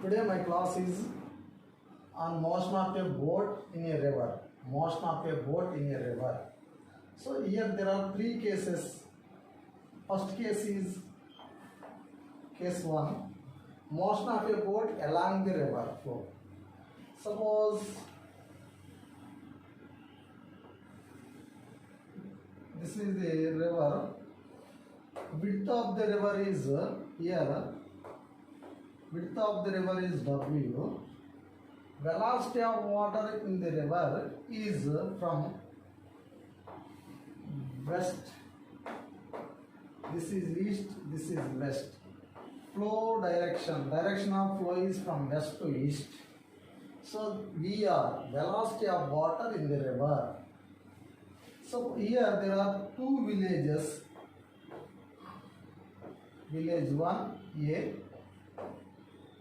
Today my class is on motion of a boat in a river. Motion of a boat in a river. So here there are three cases. First case is case 1. Motion of a boat along the river flow. Suppose this is the river. Width of the river is here. Width of the river is W. Velocity of water in the river is from west. This is east, this is west. Flow direction of flow is from west to east. So VR, velocity of water in the river. So here there are two villages. Village 1 A,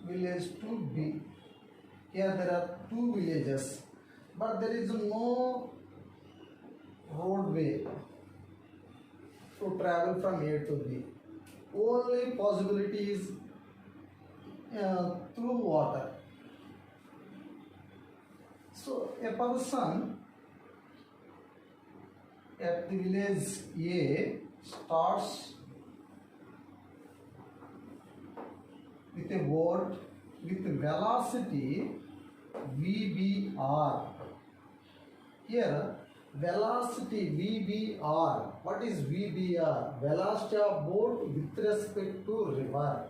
village 2 B. Here there are two villages, but there is no roadway to travel from A to B. Only possibility is through water. So a person at the village A starts with a boat with velocity VBR. Here velocity VBR. What is VBR? Velocity of boat with respect to river,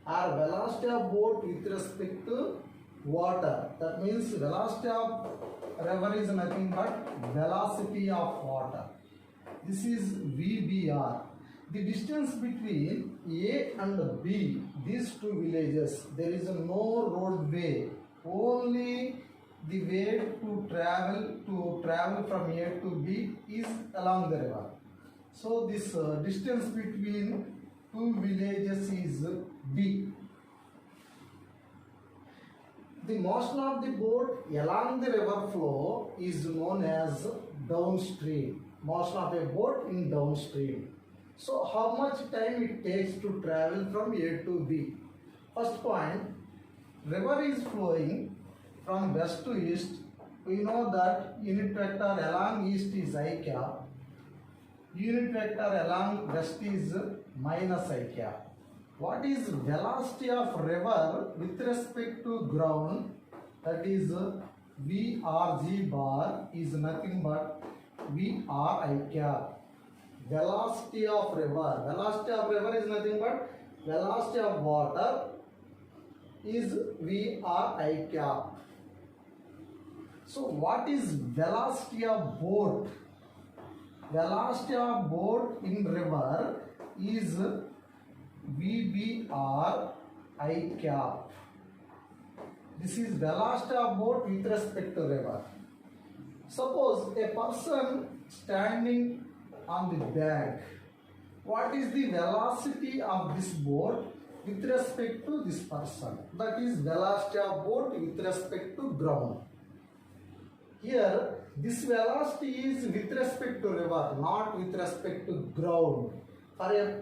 or velocity of boat with respect to water. That means velocity of river is nothing but velocity of water. This is VBR. The distance between A and B, these two villages, there is no roadway. Only the way to travel from A to B is along the river. So this distance between two villages is B. The motion of the boat along the river flow is known as downstream. Motion of a boat in downstream. So how much time it takes to travel from A to B? First point, river is flowing from west to east. We know that unit vector along east is I cap. Unit vector along west is minus I cap. What is velocity of river with respect to ground? That is VRG bar is nothing but VRI cap. Velocity of river. Velocity of river is nothing but velocity of water is VRI cap. So what is velocity of boat? Velocity of boat in river is VBR I cap. This is velocity of boat with respect to river. Suppose a person standing on the bank. What is the velocity of this boat with respect to this person? That is velocity of boat with respect to ground. Here this velocity is with respect to river, not with respect to ground. For a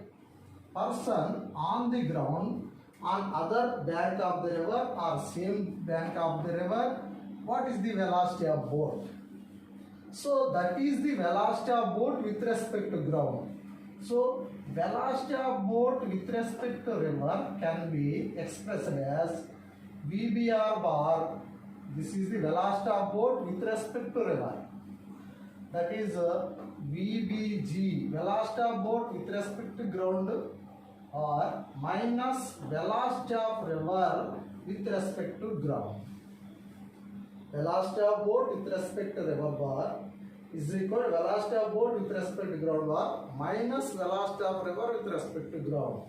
person on the ground, on other bank of the river or same bank of the river, what is the velocity of boat? So that is the velocity of boat with respect to ground. So velocity of boat with respect to river can be expressed as VBR bar. This is the velocity of boat with respect to river. That is VBG, velocity of boat with respect to ground, or minus velocity of river with respect to ground. Velocity of boat with respect to river bar is equal to velocity of boat with respect to ground bar minus velocity of river with respect to ground.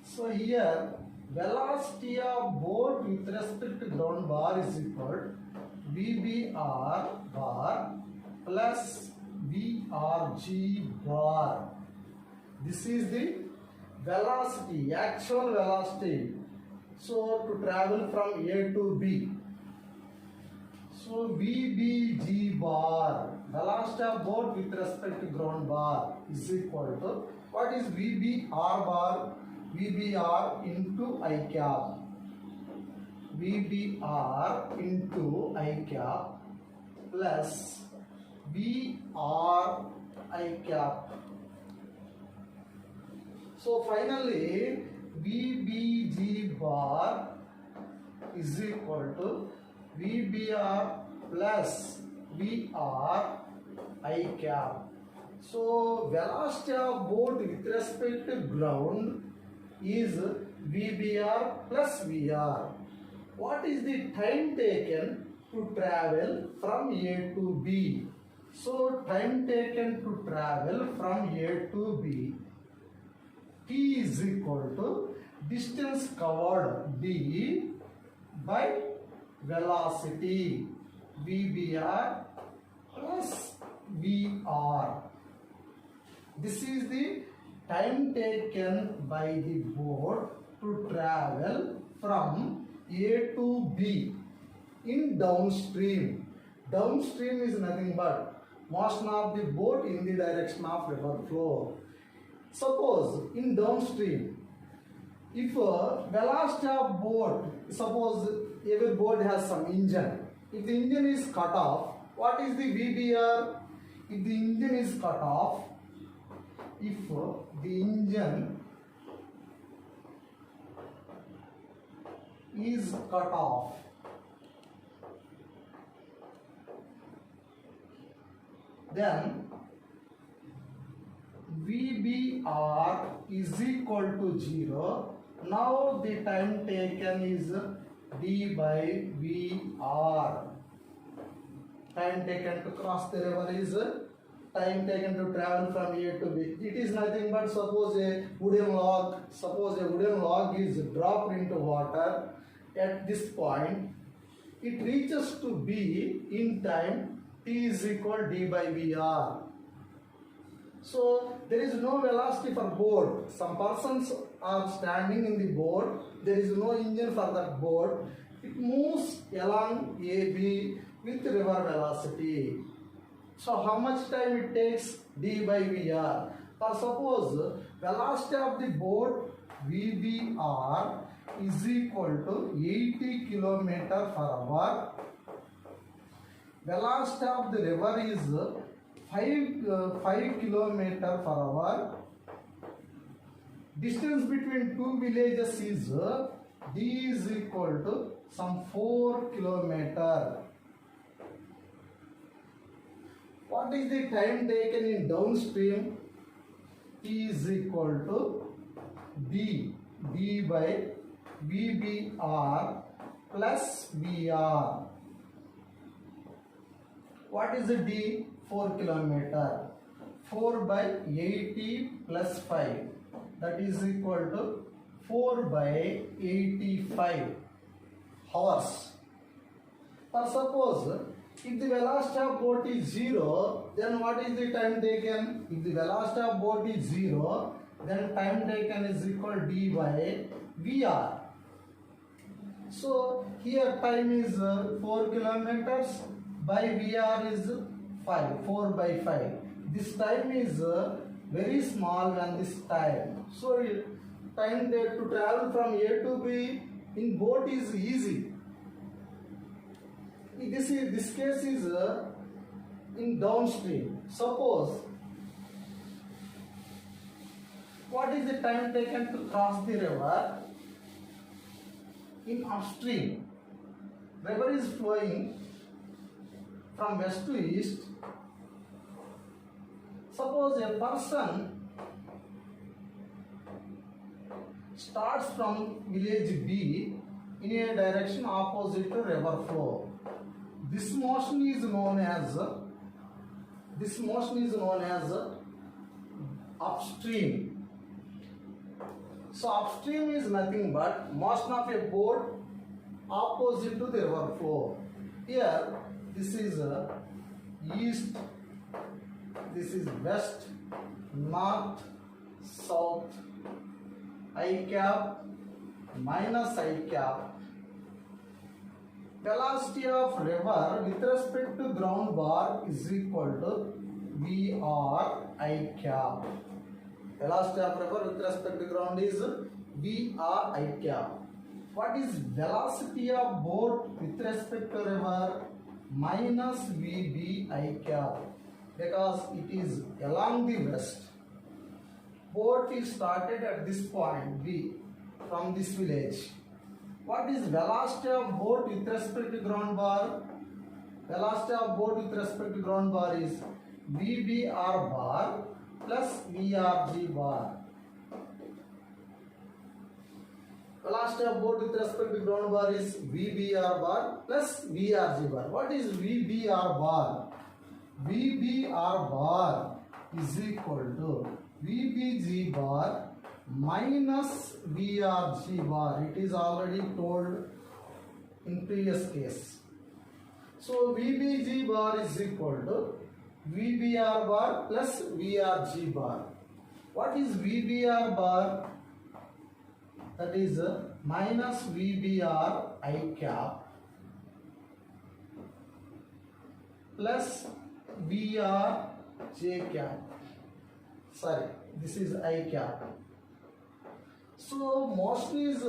So here velocity of boat with respect to ground bar is equal to VBR bar plus VRG bar. This is the velocity, actual velocity. So to travel from A to B. So VBG bar, velocity of boat with respect to ground bar, is equal to, what is VBR bar? VBR into I cap. VBR into I cap plus VR I cap. So finally VBG bar is equal to VBR plus VR I cap. So velocity of boat with respect to ground is VBR plus VR. What is the time taken to travel from A to B? So time taken to travel from A to B, T is equal to distance covered D by velocity VBR plus VR. This is the time taken by the boat to travel from A to B in downstream. Downstream is nothing but motion of the boat in the direction of river flow. Suppose in downstream, if velocity of boat, suppose every boat has some engine. If the engine is cut off, what is the VBR? If the engine is cut off, if the engine is cut off, then VBR is equal to 0. Now the time taken is D by VR. Time taken to cross the river is time taken to travel from A to B. It is nothing but suppose a wooden log is dropped into water at this point. It reaches to B in time T is equal D by VR. So there is no velocity for boat. Some persons are standing in the boat. There is no engine for that boat. It moves along AB with river velocity. So how much time it takes? D by VR. Or suppose velocity of the boat VBR is equal to 80 km per hour. Velocity of the river is 5 km per hour. Distance between two villages is D is equal to some 4 km. What is the time taken in downstream? T is equal to D by VBR plus VR. What is the D? 4 km. 4 by 80 plus 5. That is equal to 4 by 85 hours. Or suppose if the velocity of boat is 0, then what is the time taken? If the velocity of boat is 0, then time taken is equal to D by VR. So here time is 4 kilometers by VR is 5, 4 by 5. This time is very small than this time. So time to travel from A to B in boat is easy. This case is in downstream. Suppose what is the time taken to cross the river in upstream? River is flowing from west to east. Suppose a person starts from village B in a direction opposite to river flow. This motion is known as upstream. So upstream is nothing but motion of a boat opposite to the river flow. Here this is east, this is west, north, south, I cap minus I cap. Velocity of river with respect to ground bar is equal to VR I cap. Velocity of river with respect to ground is VR I cap. What is velocity of boat with respect to river? Minus VB I cap, because it is along the west. Boat is started at this point B from this village. What is velocity of boat with respect to ground bar? Velocity of boat with respect to ground bar is VBR bar plus VRG bar. Velocity of boat with respect to ground bar is VBR bar plus VRG bar. What is VBR bar? VBR bar is equal to VBG bar minus VRG bar. It is already told in previous case. So VBG bar is equal to VBR bar plus VRG bar. What is VBR bar? That is minus VBR I cap plus VR J cap. Sorry, this is I cap. So mostly is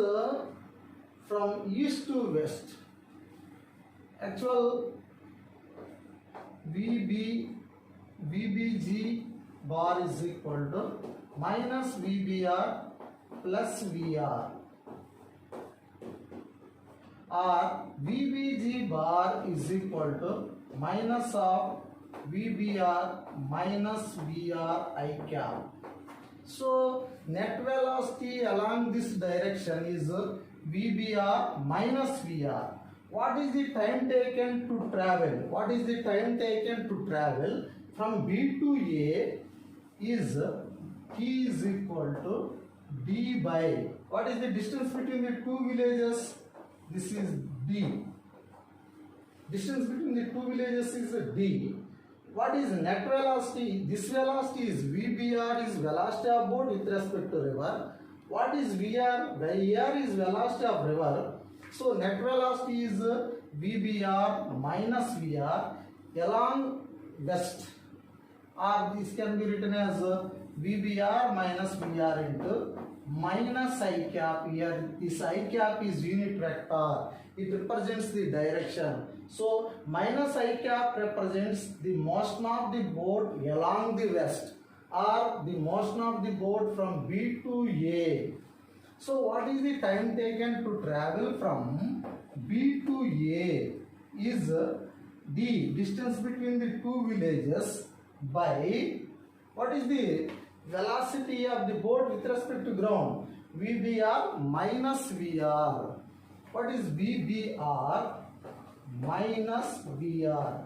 from east to west. Actual VBG bar is equal to minus VBR plus VR, or VBG bar is equal to minus of VBR minus VR I cap. So net velocity along this direction is VBR minus VR. What is the time taken to travel? What is the time taken to travel from B to A is T is equal to D by, what is the distance between the two villages? This is D. Distance between the two villages is D. What is net velocity? This velocity is VBR is velocity of boat with respect to river. What is VR? VR is velocity of river. So net velocity is VBR minus VR along west, or this can be written as VBR minus VR into minus I cap. Here this I cap is unit vector. It represents the direction. So minus I cap represents the motion of the boat along the west, or the motion of the boat from B to A. So what is the time taken to travel from B to A is D, distance between the two villages, by what is the velocity of the boat with respect to ground? VBR minus VR. What is VBR minus VR?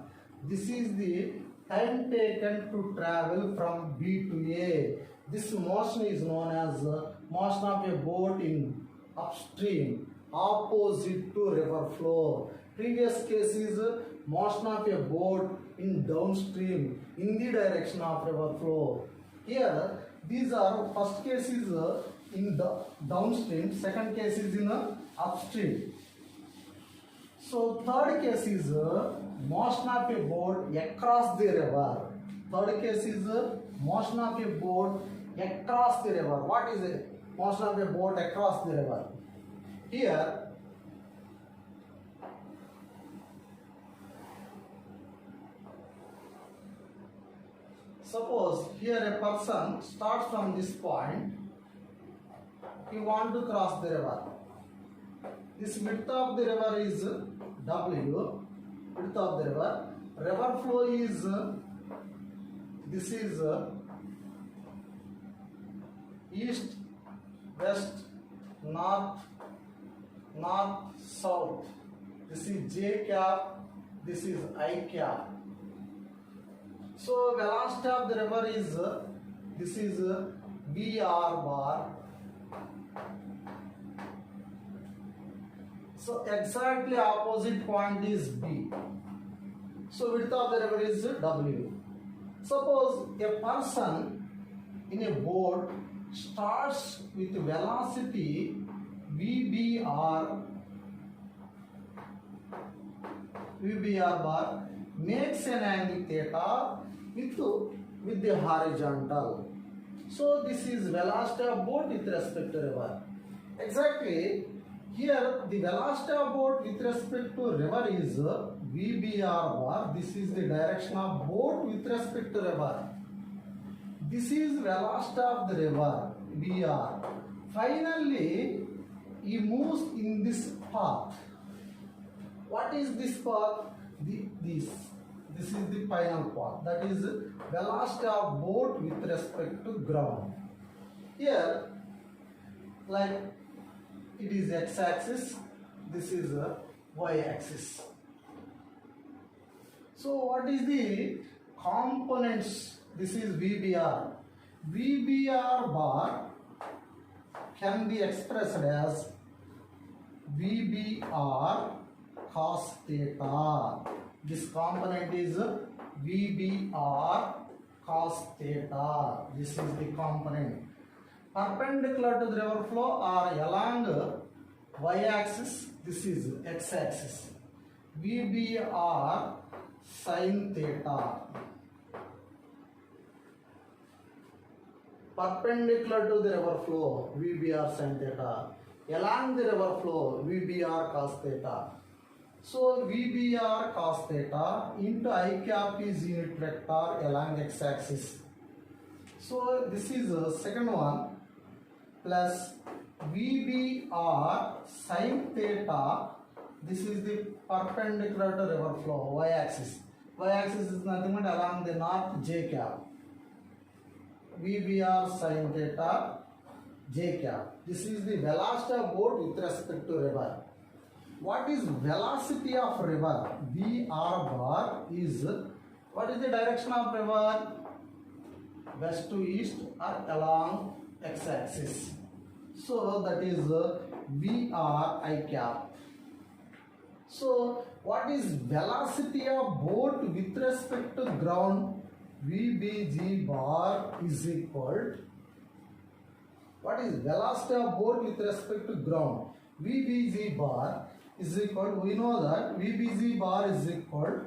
This is the time taken to travel from B to A. This motion is known as motion of a boat in upstream opposite to river flow. Previous case is motion of a boat in downstream in the direction of river flow. Here these are, first case is in the downstream, second case is in upstream. So third case is motion of a boat across the river. Third case is motion of a boat across the river. What is it? Motion of a boat across the river. Here suppose here a person starts from this point, he want to cross the river. This width of the river is W, width of the river. River flow is, this is east, west, north, north, south. This is J cap, this is I cap. So velocity of the river is, this is VR bar. So exactly opposite point is B. So width of the river is W. Suppose a person in a boat starts with velocity VBR bar, makes an angle theta with the horizontal. So this is velocity of boat with respect to river. Exactly Here the velocity of boat with respect to river is VBR bar. This is the direction of boat with respect to river. This is velocity of the river VR. Finally, he moves in this path. What is this path? This is the final path. That is velocity of boat with respect to ground. Here, like it is x-axis. This is a y-axis. So, what is the components? This is VBR. VBR bar can be expressed as VBR cos theta. This component is VBR cos theta. This is the component. Perpendicular to the river flow or along y-axis. This is x-axis. VBR sin theta. Perpendicular to the river flow, VBR sin theta. Along the river flow, VBR cos theta. So VBR cos theta into I cap is unit vector along x-axis. So this is the second one plus VBR sin theta. This is the perpendicular to river flow, y-axis. Y-axis is nothing but along the north j cap. VBR sin theta j cap. This is the velocity of boat with respect to river. What is velocity of river? VR bar is, what is the direction of river? West to east or along x-axis. So that is VR I cap. So what is velocity of boat with respect to ground? VBG bar is equal. What is velocity of boat with respect to ground? VBG bar is equal. We know that VBG bar is equal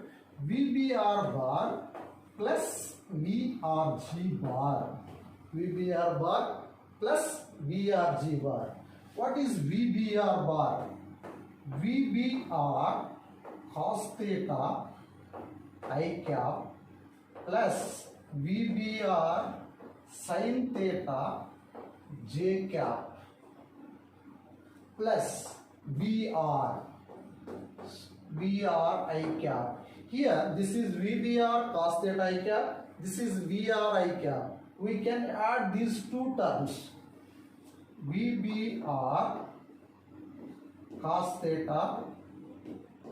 VBR bar plus VRG bar. VBR bar plus VRG bar. What is VBR bar? VBR cos theta I cap plus VBR sin theta j cap plus VR I cap. Here this is VBR cos theta I cap, this is VR I cap. We can add these two terms, VBR cos theta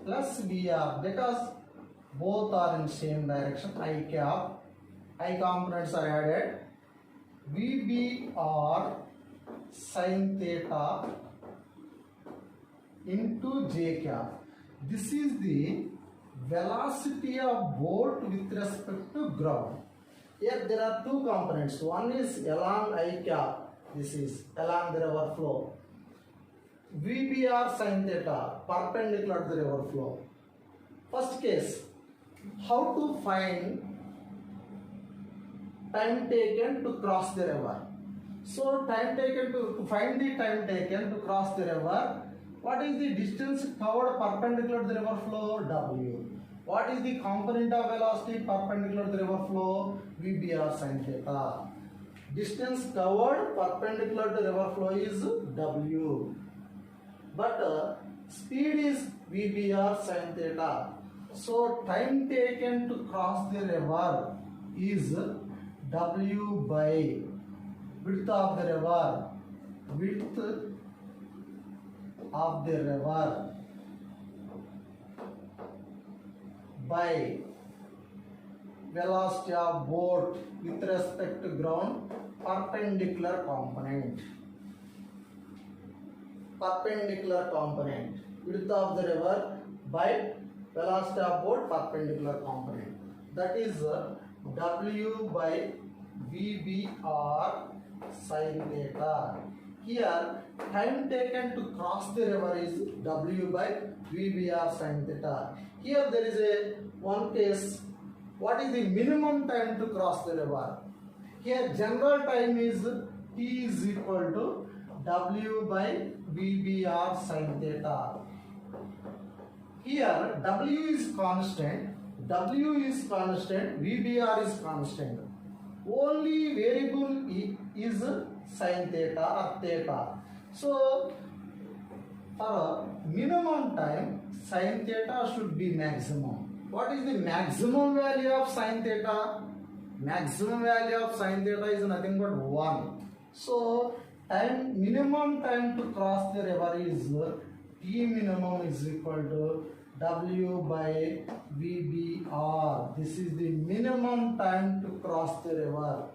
plus VR, because both are in same direction. I cap, I components are added. VBR sin theta into j cap. This is the velocity of boat with respect to ground. Here there are two components. One is along I cap. This is along the river flow. VBR sin theta perpendicular to the river flow. First case, how to find time taken to cross the river. So time taken to find the time taken to cross the river. What is the distance covered perpendicular to the river flow? W. What is the component of velocity perpendicular to the river flow? VBR sin theta. Distance covered perpendicular to the river flow is W. But speed is VBR sin theta. So time taken to cross the river is W by width of the river. Width of the river by velocity of boat with respect to ground, perpendicular component. Perpendicular component. Width of the river by velocity of boat, perpendicular component. That is W by VBR sin theta. Here time taken to cross the river is W by VBR sin theta. Here there is a one case. What is the minimum time to cross the river? Here general time is T is equal to W by VBR sin theta. Here W is constant, VBR is constant. Only variable is sin theta or theta. So for minimum time, sin theta should be maximum. What is the maximum value of sin theta? Maximum value of sin theta is nothing but 1. So minimum time to cross the river is T minimum is equal to W by VBR. This is the minimum time to cross the river.